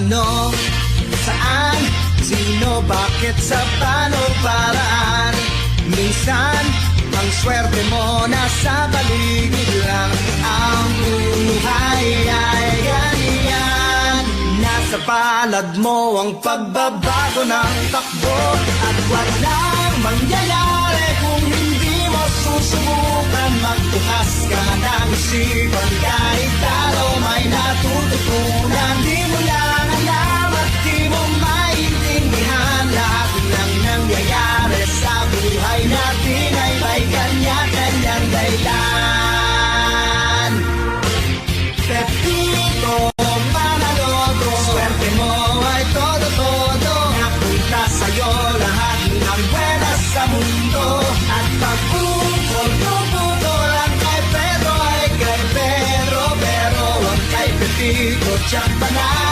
ano, saan, sino, bakit, sa paano, paraan. Minsan, ang swerte mo nasa paligid lang. Ang buhay ay ganyan. Nasa palad mo ang pagbabago ng takbo. At walang mangyayari kung hindi mo susubukan. Magbukas ka ng isipan, kahit talo may natututunan. Di mo lang alam at di mo maintindihan. Lahat ng nangyayari sa buhay natin ay may kanya-kanyang dahilan. Pepito Manaloto, swerte mo ay todo-todo. Napunta sa'yo lahat ng buenas sa mundo. At pagpupol ang kay Pedro ay kay Pedro. Pero ang kay Pepito tiyak pa na.